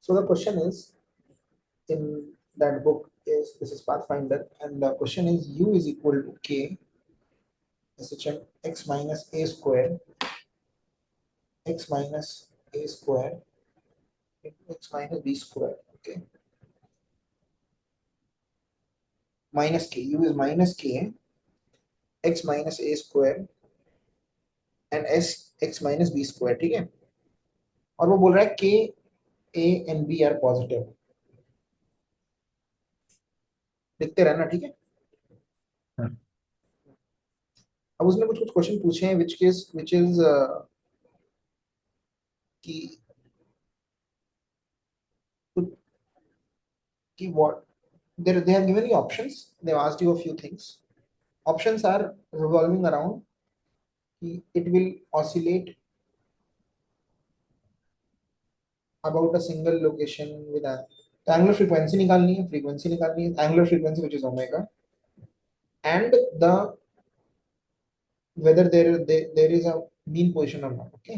So the question is, in that book is, this is Pathfinder, and the question is u is equal to k SHM x minus a square, x minus a square into x minus b square. Okay, minus k, u is minus k x minus a square and s x minus B square, ठीक है। और वो बोल रहा है के a and b are positive, लिखते रहना, ठीक है। हाँ। अब उसने कुछ कुछ क्वेश्चन पूछे हैं विच इज कि कि what they have given you options, they have asked you a few things. Options are revolving around it will oscillate about a single location with a, तो एंगुलर फ्रीक्वेंसी निकालनी है, frequency निकालनी है, angular frequency which is omega, and the whether there is a mean position or not. Okay,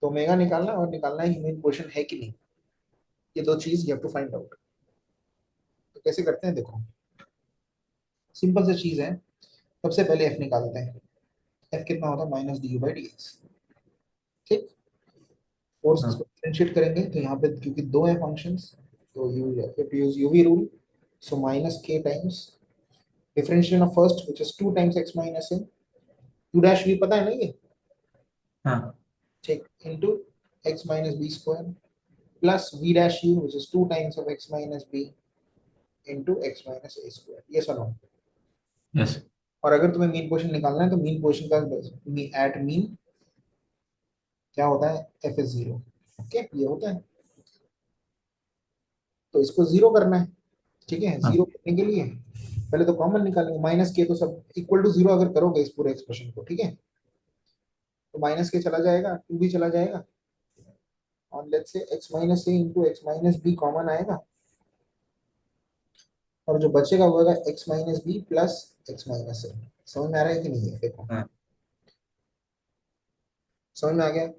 तो omega निकालना और निकालना है कि मीन पोजीशन है कि नहीं, ये दो चीज you have to find out. तो कैसे करते हैं, देखो सिंपल सी चीज है। सबसे पहले एफ निकालते हैं। एफ कितना होता है, minus D U by D x, ठीक। फोर्स इसको हाँ। डिफरेंशिएट करेंगे तो यहाँ पे क्योंकि दो है फंक्शंस, तो you use UV rule, so minus K times differentiation of first which is 2 times x minus A, U dash भी पता है ना ये, हाँ। ठीक, into x minus B square plus v dash u which is 2 times of x minus b into x minus a square, yes or no। Yes. और अगर तुम्हें मीन पोजीशन निकालना है तो मीन पोजीशन का एट मीन क्या होता है, एफ इज जीरो। ओके, ये होता है। तो इसको जीरो करना है, ठीक है। हाँ। जीरो करने के लिए पहले तो कॉमन निकालेंगे, माइनस के तो सब इक्वल टू जीरो अगर करोगे इस पूरे एक्सप्रेशन को, ठीक है, तो माइनस के चला जाएगा, टू भी चला जाएगा, और let's say x minus A into x minus B common आएगा, और जो बचेगा वो होगा x minus B plus x minus A. समझ में आ रहा है कि नहीं है, देखो हाँ। समझ में आ गया।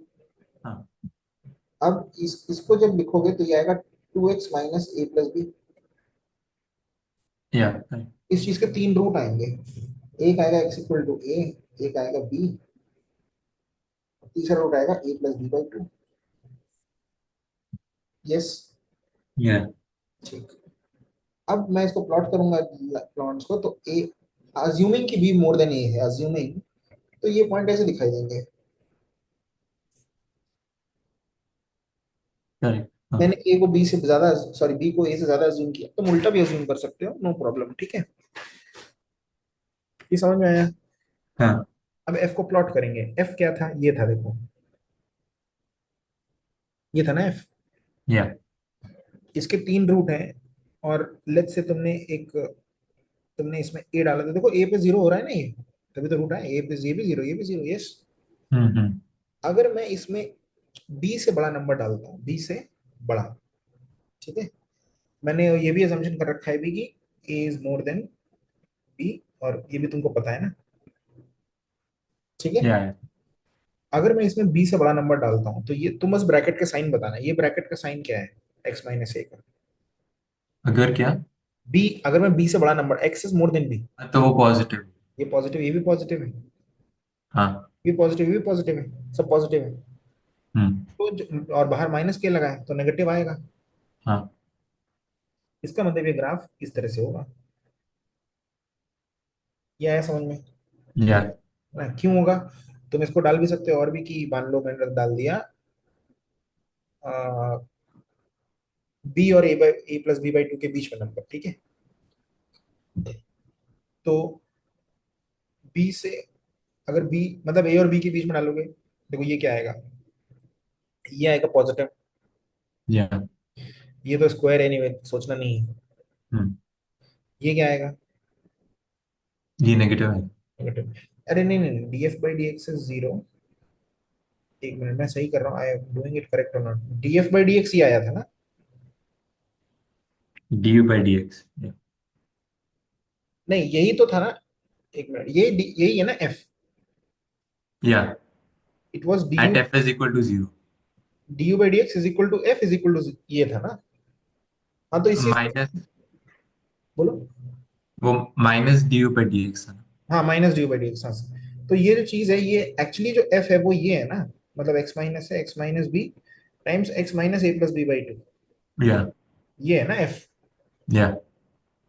हाँ। अब इसको जब लिखोगे तो ये आएगा 2x minus a plus B. या। इस चीज के तीन रूट आएंगे, एक आएगा x इक्वल टू ए, एक आएगा b, तीसरा रूट आएगा a plus B by two. Yes, yeah. ठीक। अब मैं इसको प्लॉट करूंगा, प्लॉट्स को, तो ए, अज्यूमिंग कि b मोर देन ए है, अज्यूमिंग, तो ये पॉइंट ऐसे दिखाई देंगे। करेक्ट। हाँ। मैंने a को b से ज्यादा, सॉरी b को a से ज्यादा अज्यूम किया, तुम उल्टा भी अज्यूम कर सकते हो, नो प्रॉब्लम, ठीक है। ये समझ में आया। हाँ। अब f को प्लॉट करेंगे, f क्या था, ये था, देखो ये था ना f। या। इसके तीन रूट हैं, और लेट्स से तुमने इसमें ए डाला था, देखो ए पे जीरो हो रहा है ना, ये तभी तो रूट है, ए पे ये भी जीरो, ये भी जीरो, यस। हम्म। अगर मैं इसमें बी से बड़ा नंबर डालता हूँ, बी से बड़ा, ठीक है, मैंने ये भी अजम्पशन कर रखा है भी कि ए इज मोर देन बी, और ये भी तुमको पता है ना, ठीक है। या। अगर मैं इसमें बी से बड़ा नंबर डालता हूँ तो ये तुम बस ब्रैकेट का साइन बताना, ये ब्रैकेट का साइन क्या है, एक्स माइनस ए का। अगर क्या? बी, अगर मैं बी से बड़ा number, x is more than b, तो वो पॉजिटिव। ये पॉजिटिव, ये भी पॉजिटिव है, हाँ। ये पॉजिटिव, ये भी पॉजिटिव है, सब पॉजिटिव है। हम्म। तो और बाहर माइनस के लगाए तो नेगेटिव आएगा। हाँ। इसका मतलब ये ग्राफ इस तरह से होगा, ये आया समझ में या। ना, क्यों होगा। तुम इसको डाल भी सकते हो और भी, कि मान लो मैंने डाल दिया बी और ए प्लस बी बाई टू के बीच में नंबर, ठीक है। तो बी से, अगर बी मतलब ए और बी के बीच में डालोगे, देखो ये क्या आएगा, ये आएगा पॉजिटिव, या। ये तो स्क्वायर एनीवे सोचना नहीं है। हम्म। ये क्या आएगा, ये नेगेटिव है। नेगेटिव। अरे नहीं नहीं, D F by D X is zero. एक मिनट, मैं सही कर रहा हूँ, I am doing it correct और not, D F by D X ही आया था ना। D U by D X. नहीं, यही तो था ना, एक मिनट, यही है ना एफ। या। It was At du, f is equal to 0. du by dx is equal to f is equal to, ये था ना? हाँ तो इस चीज, माइनस, बोलो। वो माइनस डी पर डी एक्स था ना। हाँ minus due by D x, हाँ। तो ये जो चीज है, ये एक्चुअली जो एफ है वो ये है ना, मतलब एक्स माइनस है, x minus b times x minus a plus B by two, या ये है ना एफ। या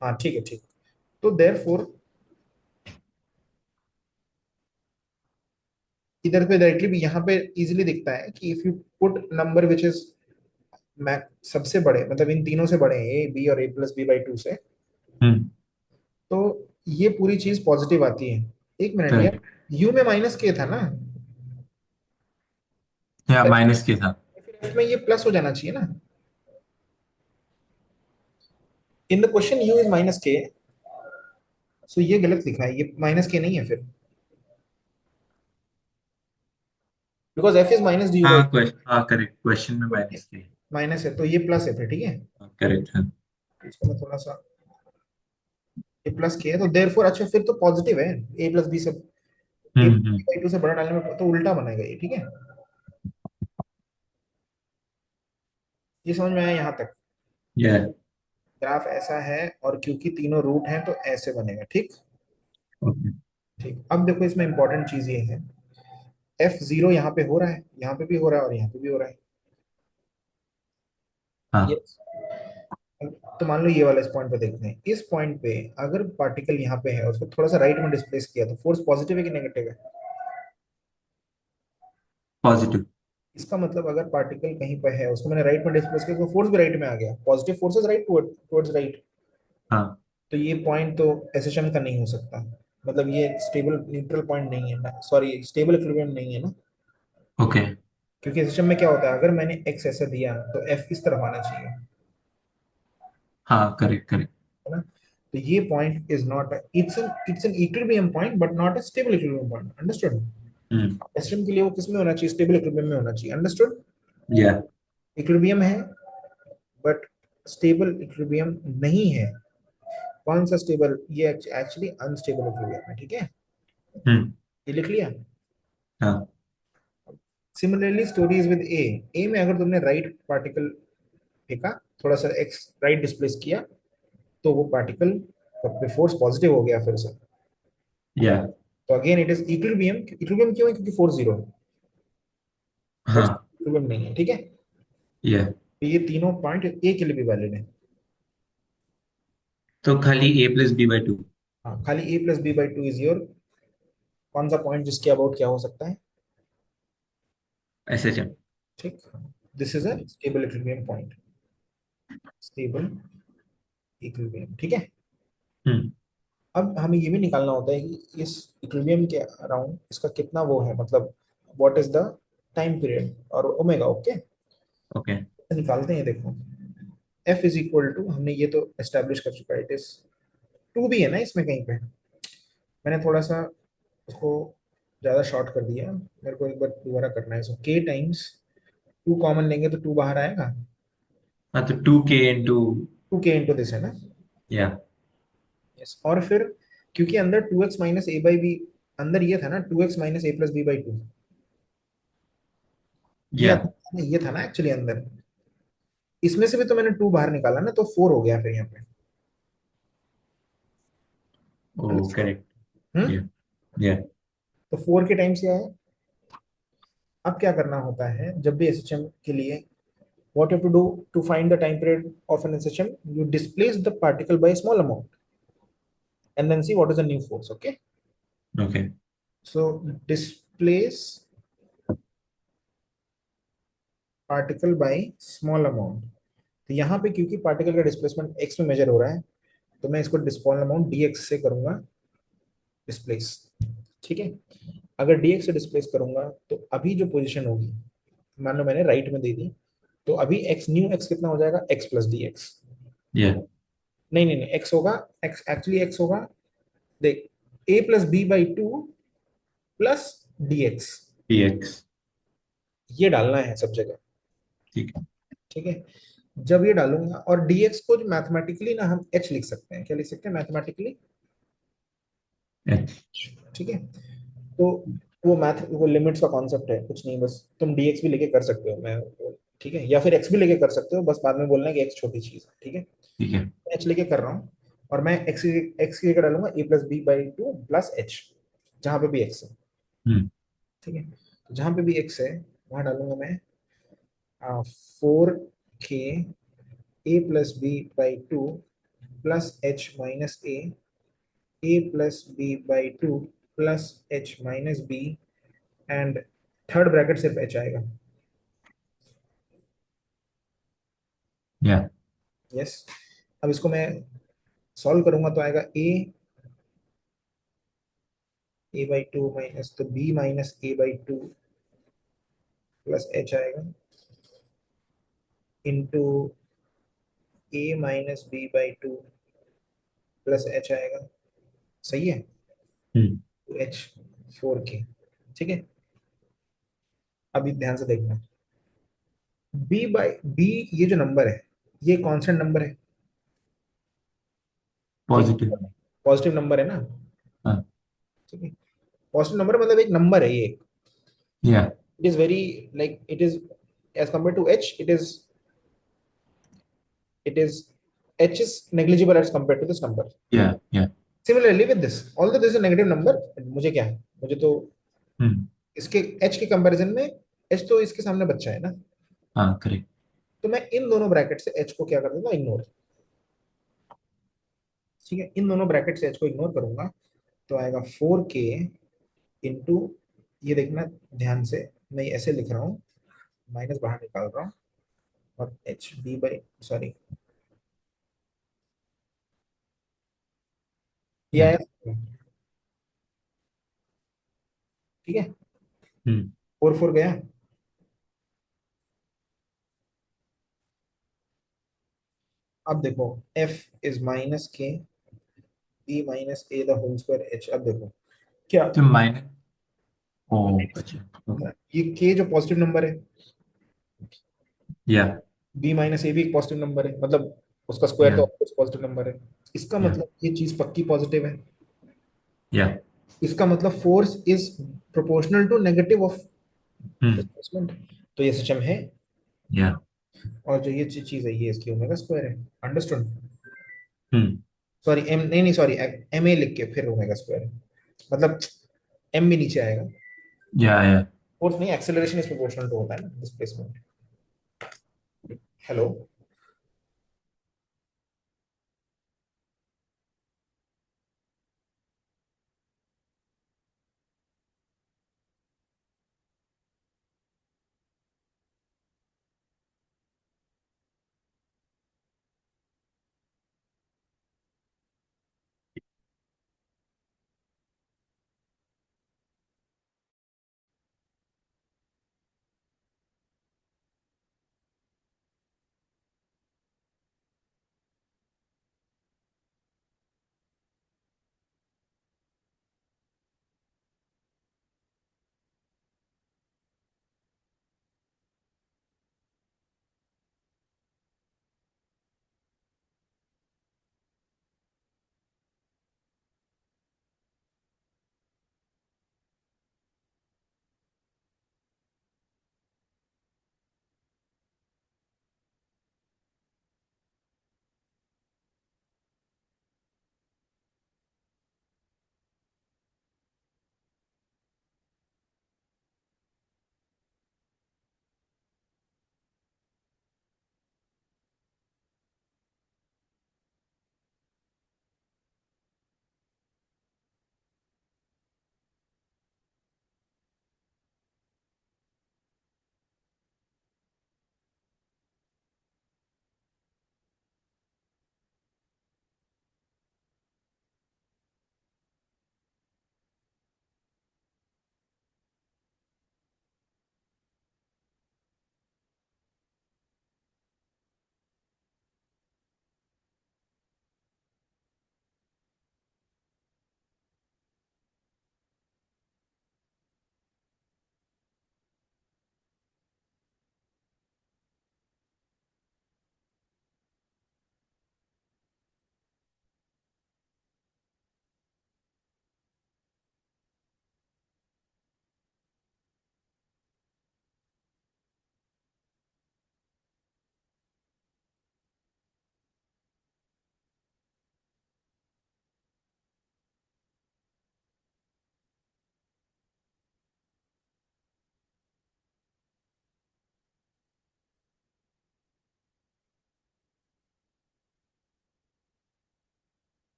हाँ ठीक है, ठीक। तो देयर फोर इधर पे डायरेक्टली भी यहाँ पे इजीली दिखता है कि if you put number which is सबसे बड़े, मतलब इन तीनों से बड़े हैं, ए बी और ए प्लस बी बाई टू से, हम्म। तो ये पूरी चीज पॉजिटिव आती है। एक मिनट यार, करेक्ट। यू में माइनस के था ना, या माइनस के था। फिर एफ में ये प्लस हो जाना चाहिए ना। In the question you is minus के, सो ये गलत लिखा है, ये माइनस के नहीं है फिर, because F is minus D U by, हाँ क्वेश्चन, हाँ करेक्ट, क्वेश्चन में माइनस के। माइनस है तो ये प्लस है फिर, ठीक है। करेक्ट है। इसको मैं थोड़ा सा, ये प्लस के है तो देयर फोर, अच्छा फिर तो पॉजिटिव है, ए प्लस बी से, ए हम्म। बाई टू से बड़ा डालने में तो उल्टा बनेगा ये, ठीक है। ये समझ में आया यहाँ तक? या ग्राफ ऐसा है, और क्योंकि तीनों रूट हैं तो ऐसे बनेगा, ठीक। ओके। ठीक, अब देखो इसमें इंपॉर्टेंट चीज ये है, एफ जीरो यहाँ पे हो रहा है, यहाँ पे भी हो रहा है और यहाँ पे भी हो रहा है, ये। हाँ तो मान लो ये वाला, इस पॉइंट पे देखते हैं, इस पॉइंट पे अगर पार्टिकल यहाँ पे है, उसको थोड़ा सा राइट में डिस्प्लेस किया तो फोर्स पॉजिटिव है कि नेगेटिव है? पॉजिटिव। इसका मतलब अगर पार्टिकल कहीं पे है, उसको मैंने राइट में डिस्प्लेस किया तो फोर्स भी राइट में आ गया, positive forces right towards right. हाँ तो ये पॉइंट तो एसेशन का नहीं हो सकता, मतलब ये स्टेबल न्यूट्रल पॉइंट नहीं है ना, सॉरी स्टेबल इक्विलिब्रियम नहीं है ना। ओके। क्योंकि सिस्टम में क्या होता है, अगर मैंने एक्स ऐसा दिया तो एफ इस तरफ आना चाहिए, हाँ करेक्ट करेक्ट। है ना। तो ये point is not, it's an equilibrium point but not a stable equilibrium point, understood. Hmm. System के लिए वो किस में होना चाहिए, स्टेबल इक्विलिब्रियम में होना चाहिए, अंडरस्टूड। या इक्विलिब्रियम है बट स्टेबल इक्विलिब्रियम नहीं है। कौन सा स्टेबल, ये एक्चुअली अनस्टेबल इक्विलिब्रियम है, ठीक है। हम्म। ये लिख लिया। हाँ सिमिलरली स्टोरी इज विद ए, ए में अगर तुमने राइट पार्टिकल फेंका, थोड़ा सा एक्स राइट डिस्प्लेस किया, तो वो पार्टिकल का फोर्स पॉजिटिव हो गया फिर से। या तो again it is equilibrium, equilibrium क्यों है, क्योंकि फोर्स जीरो है, बट हाँ। इक्विलिब्रियम नहीं है, ठीक है। या तो ये तीनों पॉइंट ए के लिए भी वैलिड है। तो खाली a plus B by two. हाँ, खाली A plus B by two is your, कौन सा पॉइंट जिसके अबाउट क्या हो सकता है, ऐसे चल। ठीक। This is a stable equilibrium point, stable equilibrium, ठीक है। हम्म। अब हमें ये भी निकालना होता है कि इस इक्विलिब्रियम के अराउंड इसका कितना वो है, मतलब what is the time period और ओमेगा, ओके। ओके। निकालते हैं, देखो एफ इज इक्वल टू, हमने ये तो एस्टेब्लिश कर चुका है, इट इज टू भी है ना इसमें कहीं पे, मैंने थोड़ा सा उसको ज्यादा शॉर्ट कर दिया, मेरे को एक बार दोबारा करना है, सो के टाइम्स टू कॉमन लेंगे तो टू बाहर आएगा, हाँ तो टू के इंटू। टू के इंटू दिस है ना। या यस, और फिर क्योंकि अंदर two x minus a by b, अंदर ये था ना two x minus a plus B by two, या ये था ना एक्चुअली अंदर, इसमें से भी तो मैंने टू बाहर निकाला ना, तो फोर हो गया फिर यहाँ पे। ओ Understood? करेक्ट। हम्म। या या तो फोर के टाइम्स ये है। अब क्या करना होता है जब भी एसएचएम के लिए, what you have to do to find the time period of an SHM, you displace the particle by a small amount and then see what is the new force, okay. Okay. So displace particle by small amount, तो यहाँ पे क्योंकि particle का displacement x में major हो रहा है, तो मैं इसको स्मॉल अमाउंट dx से करूंगा डिस्प्लेस, ठीक है। अगर dx से डिस्प्लेस करूंगा तो अभी जो पोजीशन होगी, मान लो मैंने राइट में दे दी, तो अभी x न्यू x कितना हो जाएगा, x प्लस डी एक्स। या नहीं नहीं नहीं, x होगा, x एक्चुअली x होगा, देख, a plus B by two plus d x, p x. ये डालना है सब जगह, ठीक है। ठीक है। जब ये डालूंगा और dx को मैथमेटिकली ना हम h लिख सकते हैं, क्या लिख सकते हैं मैथमेटिकली, एच। ठीक है। तो वो मैथ, वो लिमिट्स का कॉन्सेप्ट है, कुछ नहीं, बस तुम dx भी लेके कर सकते हो, मैं ठीक है, या फिर x भी लेके कर सकते हो, बस बाद में बोलना है कि x छोटी चीज है, ठीक है। ठीक है। मैं h लेके कर रहा हूँ, और मैं x की जगह डालूंगा a+b/2 प्लस h, जहां पे भी x है, हम्म। ठीक है। तो जहां पे भी x है वहां डालूंगा मैं 4k a+b/2 plus h minus a+b/2 plus h minus b, and third bracket सिर्फ h आएगा। या। यस। अब इसको मैं सॉल्व करूंगा तो आएगा a/2 माइनस, तो b minus a/2 plus h आएगा, into a minus b/2 plus h आएगा। सही है। हम्म। तो h 4k, ठीक है। अभी ध्यान से देखना, b/b, ये जो नंबर है ये कांस्टेंट नंबर है, ठीक पॉजिटिव। है, पॉजिटिव नंबर है ना, हाँ। ठीक है। पॉजिटिव नंबर मतलब एक नंबर है ये, yeah. It is very, like it is as compare to h, it is h is negligible as compared to this number. या। या। Similarly with this, although this is a negative number, मुझे क्या है, मुझे तो हम्म। इसके h के comparison में h तो इसके सामने बच्चा है ना, हाँ, करेक्ट। तो मैं इन दोनों ब्रैकेट से h को क्या कर दूंगा, इग्नोर, ठीक है, इन दोनों ब्रैकेट से h को इग्नोर करूंगा, तो आएगा 4k इंटू, ये देखना ध्यान से, मैं ऐसे लिख रहा हूँ, माइनस बाहर निकाल रहा हूँ, और एच बी बाई, सॉरी, ये या। आया, ठीक है, हम्म। 4 4 गया। अब देखो, f इज माइनस के b minus a the whole square h, अब देखो क्या, तो माइनस। ओ। अच्छा। ये k जो पॉजिटिव नंबर है, या। b माइनस ए भी एक पॉजिटिव नंबर है, मतलब उसका स्क्वायर या। तो ऑफकोर्स पॉजिटिव नंबर है, इसका या। मतलब ये चीज पक्की पॉजिटिव है, या। इसका मतलब force is proportional to negative of hmm. Displacement, तो ये सच में है। या। और जो ये चीज है ये इसकी ओमेगा स्क्वायर है, अंडरस्टूड। हम्म। सॉरी एम नहीं नहीं, सॉरी एम ए लिख के फिर ओमेगा स्क्वायर है, मतलब एम भी नीचे आएगा, या। फोर्स नहीं, एक्सेलरेशन इज प्रोपोर्शनल टू होता है ना डिस्प्लेसमेंट। हेलो।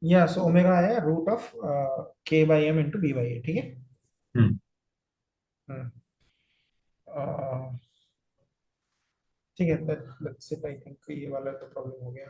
या सो ओमेगा है root of K by M into B by A, ठीक है। हम्म हम्म, अ, ठीक है, लेट्स से आई थिंक ये वाला तो प्रॉब्लम हो गया।